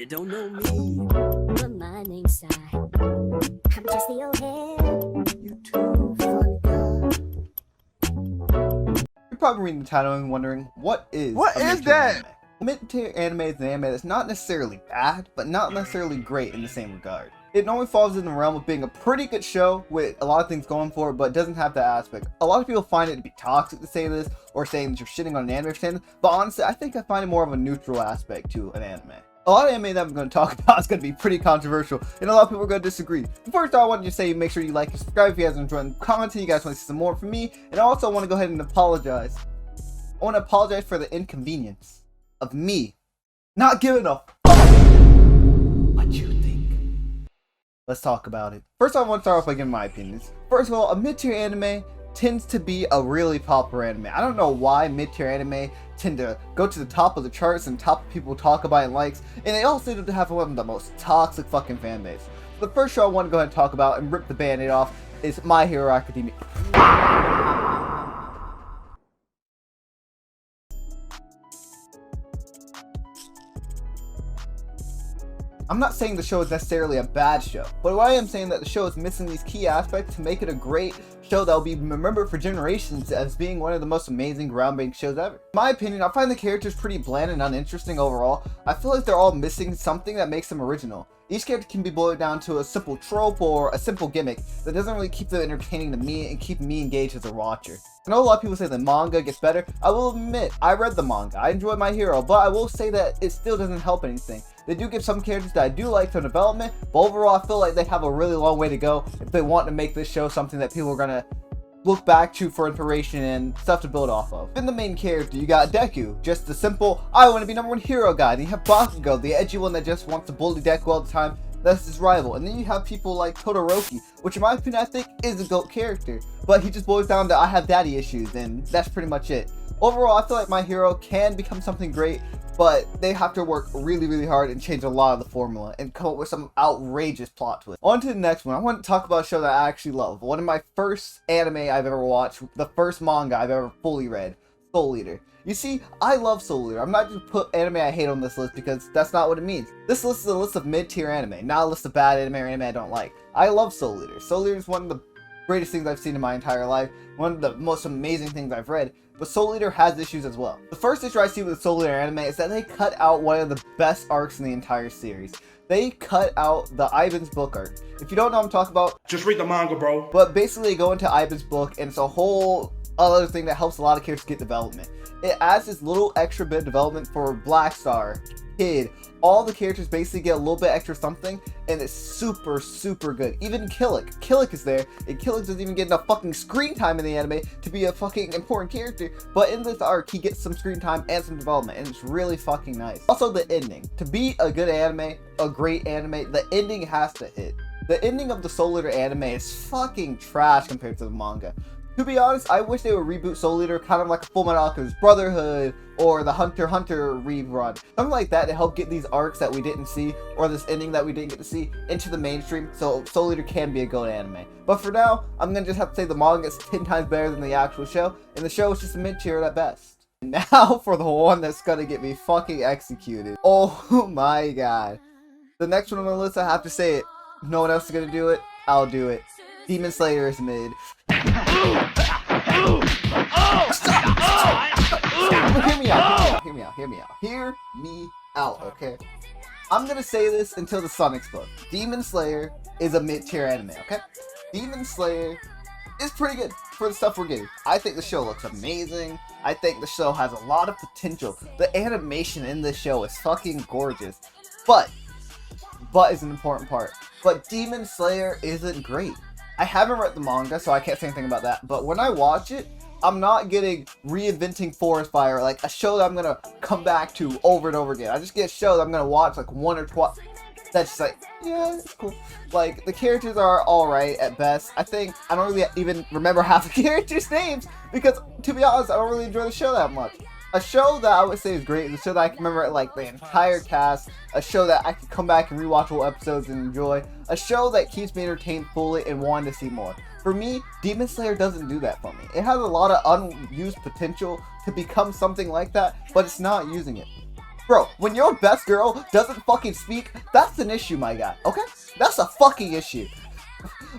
You don't know me, but my name's Sai. I'm just the old head. You too funny guy. You're probably reading the title and wondering, what is that? Anime? A mid-tier anime is an anime that's not necessarily bad, but not necessarily great in the same regard. It normally falls in the realm of being a pretty good show with a lot of things going for it, but doesn't have that aspect. A lot of people find it to be toxic to say this, or saying that you're shitting on an anime for saying this, but honestly, I think I find it more of a neutral aspect to an anime. A lot of anime that I'm going to talk about is going to be pretty controversial, and a lot of people are going to disagree. First, I want to say make sure you like and subscribe if you guys are enjoying the content, you guys want to see some more from me, and I also want to go ahead and apologize. I want to apologize for the inconvenience of me not giving a fuck what you think. Let's talk about it. First, I want to start off by giving my opinions. First of all, a mid-tier anime tends to be a really popular anime. I don't know why mid-tier anime tend to go to the top of the charts and top of people talk about and likes, and they also seem to have one of the most toxic fucking fan base. The first show I want to go ahead and talk about and rip the band-aid off is My Hero Academia. I'm not saying the show is necessarily a bad show, but I am saying that the show is missing these key aspects to make it a great show that will be remembered for generations as being one of the most amazing groundbreaking shows ever. In my opinion, I find the characters pretty bland and uninteresting overall. I feel like they're all missing something that makes them original. Each character can be boiled down to a simple trope or a simple gimmick that doesn't really keep them entertaining to me and keep me engaged as a watcher. I know a lot of people say the manga gets better. I will admit, I read the manga, I enjoyed My Hero, but I will say that it still doesn't help anything. They do give some characters that I do like some development, but overall I feel like they have a really long way to go if they want to make this show something that people are gonna look back to for inspiration and stuff to build off of. In the main character, you got Deku, just the simple, I want to be #1 hero guy. Then you have Bakugo, the edgy one that just wants to bully Deku all the time. That's his rival. And then you have people like Todoroki, which in my opinion I think is a GOAT character, but he just boils down to I have daddy issues, and that's pretty much it. Overall, I feel like My Hero can become something great, but they have to work really hard and change a lot of the formula and come up with some outrageous plot twists. On to the next one. I want to talk about a show that I actually love. One of my first anime I've ever watched, the first manga I've ever fully read, Soul Eater. You see, I love Soul Eater. I'm not just put anime I hate on this list because that's not what it means. This list is a list of mid-tier anime, not a list of bad anime or anime I don't like. I love Soul Eater. Soul Eater is one of the greatest things I've seen in my entire life, one of the most amazing things I've read, but Soul Eater has issues as well. The first issue I see with the Soul Eater anime is that they cut out one of the best arcs in the entire series. They cut out the Ivan's book arc. If you don't know what I'm talking about, just read the manga, bro. But basically go into Ivan's book and it's a whole other thing that helps a lot of characters get development. It adds this little extra bit of development for Black Star, Kid, all the characters basically get a little bit extra something, and it's super good. Even Killick. Killick is there, and Killick doesn't even get enough fucking screen time in the anime to be a fucking important character, but in this arc, he gets some screen time and some development, and it's really fucking nice. Also, the ending. To be a good anime, a great anime, the ending has to hit. The ending of the Soul Eater anime is fucking trash compared to the manga. To be honest, I wish they would reboot Soul Eater kind of like a Fullmetal Alchemist Brotherhood or the Hunter x Hunter rerun. Something like that to help get these arcs that we didn't see or this ending that we didn't get to see into the mainstream so Soul Eater can be a good anime. But for now, I'm going to just have to say the manga is 10 times better than the actual show, and the show is just a mid-tier at best. Now for the one that's going to get me fucking executed. Oh my god. The next one on the list, I have to say it. If no one else is going to do it, I'll do it. Demon Slayer is mid. Hear me out, okay? I'm gonna say this until the sun explodes. Demon Slayer is a mid-tier anime, okay? Demon Slayer is pretty good for the stuff we're getting. I think the show looks amazing. I think the show has a lot of potential. The animation in this show is fucking gorgeous. But is an important part. But Demon Slayer isn't great. I haven't read the manga, so I can't say anything about that. But when I watch it, I'm not getting reinventing Forest Fire, like a show that I'm gonna come back to over and over again. I just get a show that I'm gonna watch like one or twice. That's just like, yeah, it's cool. Like, the characters are alright at best. I think I don't really even remember half the characters' names because, to be honest, I don't really enjoy the show that much. A show that I would say is great is a show that I can remember like the entire cast, a show that I can come back and rewatch all episodes and enjoy, a show that keeps me entertained fully and wanting to see more. For me, Demon Slayer doesn't do that for me. It has a lot of unused potential to become something like that, but it's not using it. Bro, when your best girl doesn't fucking speak, that's an issue, my guy, okay? That's a fucking issue.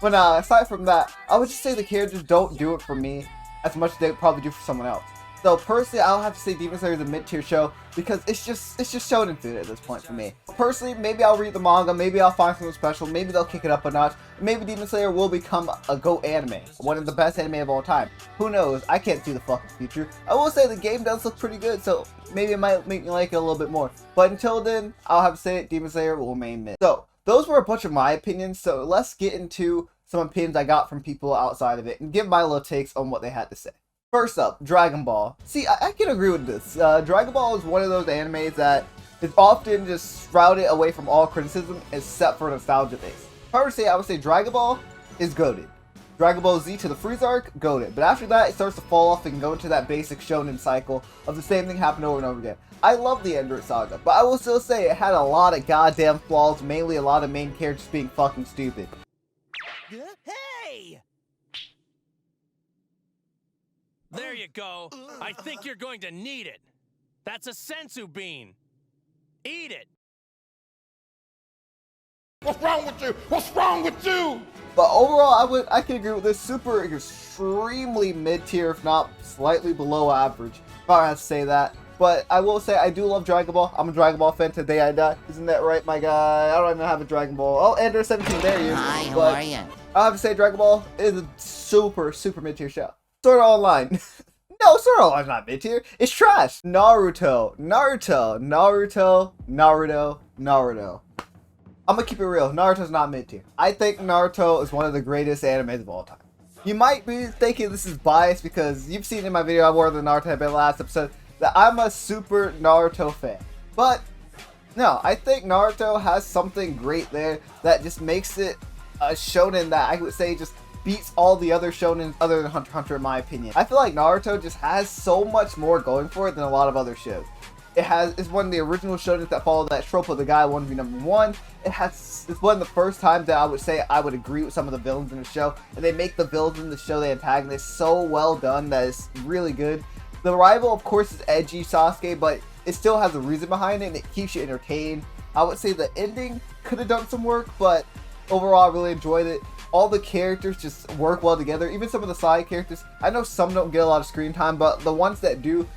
But aside from that, I would just say the characters don't do it for me as much as they would probably do for someone else. So personally, I'll have to say Demon Slayer is a mid-tier show because it's just shonen food at this point for me. Personally, maybe I'll read the manga, maybe I'll find something special, maybe they'll kick it up a notch, maybe Demon Slayer will become a GOAT anime, one of the best anime of all time. Who knows? I can't see the fucking future. I will say the game does look pretty good, so maybe it might make me like it a little bit more. But until then, I'll have to say Demon Slayer will remain mid. So those were a bunch of my opinions, so let's get into some opinions I got from people outside of it and give my little takes on what they had to say. First up, Dragon Ball. See, I can agree with this. Dragon Ball is one of those animes that is often just shrouded away from all criticism except for nostalgia base. Personally, I would say Dragon Ball is goated. Dragon Ball Z to the Frieza arc, goated. But after that, it starts to fall off and go into that basic shonen cycle of the same thing happening over and over again. I love the Android Saga, but I will still say it had a lot of goddamn flaws, mainly a lot of main characters being fucking stupid. Hey! There you go. I think you're going to need it. That's a sensu bean. Eat it. What's wrong with you? What's wrong with you? But overall, I can agree with this. Super extremely mid-tier, if not slightly below average. If I have to say that. But I will say I do love Dragon Ball. I'm a Dragon Ball fan today I die. Isn't that right, my guy? I don't even have a Dragon Ball. Oh, Ender 17, there you. Hi, how But are you? I have to say Dragon Ball is a super mid-tier show. Sword Art Online. No, Sword Art Online's not mid-tier. It's trash. Naruto. I'm gonna keep it real. Naruto's not mid-tier. I think Naruto is one of the greatest animes of all time. You might be thinking this is biased because you've seen in my video I wore the Naruto headband last episode that I'm a super Naruto fan. But no, I think Naruto has something great there that just makes it a shonen that I would say just beats all the other shonen other than Hunter x Hunter in my opinion. I feel like Naruto just has so much more going for it than a lot of other shows. It's one of the original shonen that followed that trope of the guy wanting to be number one. It's one of the first times that I would say I would agree with some of the villains in the show, and they make the villains in the show, the antagonists, so well done that it's really good. The rival, of course, is edgy Sasuke, but it still has a reason behind it, and it keeps you entertained. I would say the ending could have done some work, but overall, I really enjoyed it. All the characters just work well together, even some of the side characters. I know some don't get a lot of screen time, but the ones that do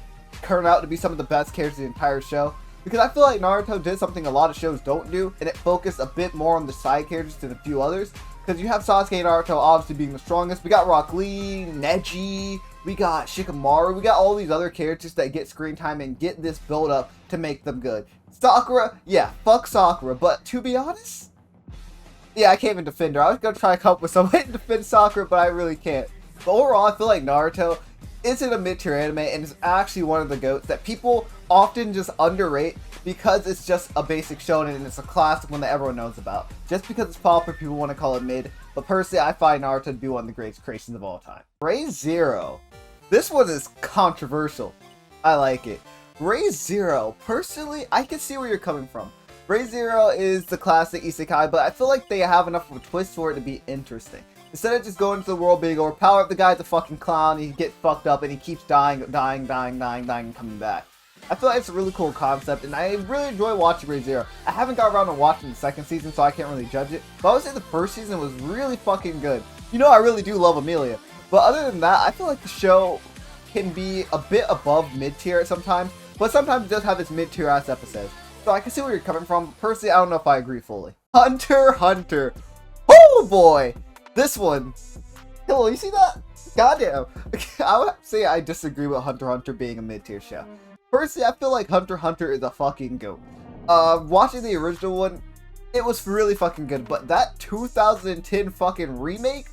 turn out to be some of the best characters in the entire show. Because I feel like Naruto did something a lot of shows don't do, and it focused a bit more on the side characters than a few others. Because you have Sasuke and Naruto obviously being the strongest. We got Rock Lee, Neji, we got Shikamaru, we got all these other characters that get screen time and get this build up to make them good. Sakura, yeah, fuck Sakura, but to be honest, yeah, I can't even defend her. I was gonna try to come up with some way to defend Sakura, but I really can't. But overall, I feel like Naruto isn't a mid-tier anime and is actually one of the GOATs that people often just underrate because it's just a basic shonen and it's a classic one that everyone knows about. Just because it's popular, people want to call it mid. But personally, I find Naruto to be one of the greatest creations of all time. Re:Zero. This one is controversial. I like it. Re:Zero. Personally, I can see where you're coming from. Re:Zero is the classic isekai, but I feel like they have enough of a twist for it to be interesting. Instead of just going into the world being overpowered, the guy's a fucking clown, he gets fucked up, and he keeps dying, and coming back. I feel like it's a really cool concept, and I really enjoy watching Re:Zero. I haven't got around to watching the second season, so I can't really judge it, but I would say the first season was really fucking good. You know, I really do love Emilia. But other than that, I feel like the show can be a bit above mid-tier sometimes, but sometimes it does have its mid-tier ass episodes. So I can see where you're coming from. Personally, I don't know if I agree fully. Hunter x Hunter. Oh boy! This one. Hello, you see that? Goddamn. I would say I disagree with Hunter x Hunter being a mid-tier show. Personally, I feel like Hunter x Hunter is a fucking GOAT. Watching the original one, it was really fucking good, but that 2010 fucking remake?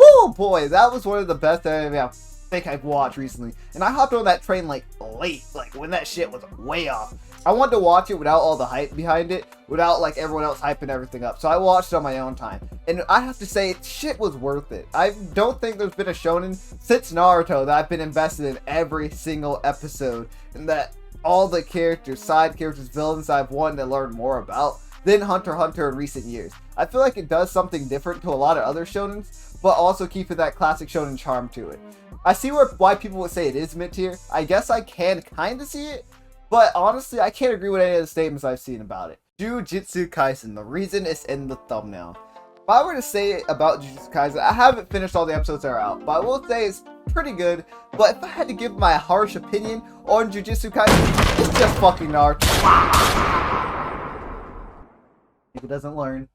Oh boy, that was one of the best anime I think I've watched recently. And I hopped on that train like late, like when that shit was way off. I wanted to watch it without all the hype behind it, without like everyone else hyping everything up. So I watched it on my own time. And I have to say, shit was worth it. I don't think there's been a shonen since Naruto that I've been invested in every single episode. And that all the characters, side characters, villains I've wanted to learn more about than Hunter x Hunter in recent years. I feel like it does something different to a lot of other shonens, but also keeping that classic shonen charm to it. I see why people would say it is mid-tier. I guess I can kind of see it, But honestly, I can't agree with any of the statements I've seen about it. Jujutsu Kaisen, the reason is in the thumbnail. If I were to say about Jujutsu Kaisen, I haven't finished all the episodes that are out, but I will say it's pretty good. But if I had to give my harsh opinion on Jujutsu Kaisen, it's just fucking Naruto. If it doesn't learn.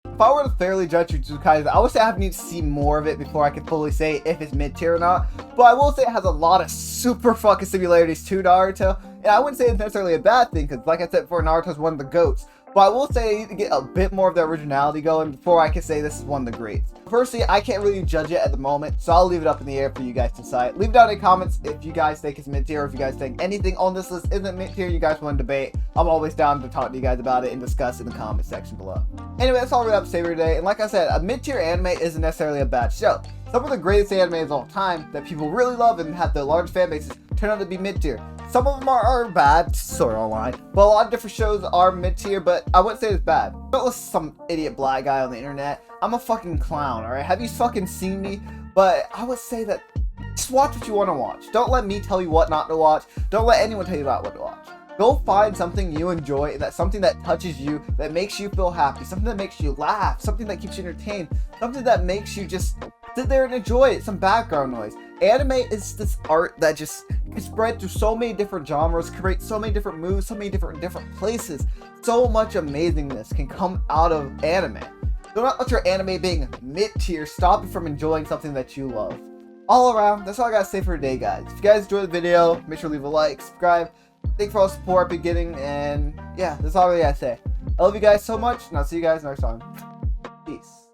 If I were to fairly judge Jujutsu Kaisen, I would say I need to see more of it before I can fully say if it's mid-tier or not. But I will say it has a lot of super fucking similarities to Naruto. And I wouldn't say it's necessarily a bad thing, because like I said before, Naruto's one of the GOATs. But I will say I need to get a bit more of the originality going before I can say this is one of the greats. Firstly, I can't really judge it at the moment, so I'll leave it up in the air for you guys to decide. Leave down in the comments if you guys think it's mid-tier, or if you guys think anything on this list isn't mid-tier, you guys want to debate. I'm always down to talk to you guys about it and discuss in the comment section below. Anyway, that's all we have to say for today. And like I said, a mid-tier anime isn't necessarily a bad show. Some of the greatest animes of all time that people really love and have the large fan bases turn out to be mid-tier. Some of them are bad, sort of online, but a lot of different shows are mid-tier, but I wouldn't say it's bad. Don't listen to some idiot black guy on the internet. I'm a fucking clown, alright? Have you fucking seen me? But I would say that just watch what you want to watch. Don't let me tell you what not to watch. Don't let anyone tell you about what to watch. Go find something you enjoy, something that touches you, that makes you feel happy, something that makes you laugh, something that keeps you entertained, something that makes you just sit there and enjoy it, some background noise. Anime is this art that just can spread through so many different genres, create so many different moves, so many different places. So much amazingness can come out of anime. Do not let your anime being mid-tier stop you from enjoying something that you love. All around, that's all I gotta say for today, guys. If you guys enjoyed the video, make sure to leave a like, subscribe. Thanks for all the support I've been getting, and yeah, that's all I gotta say. I love you guys so much, and I'll see you guys next time. Peace.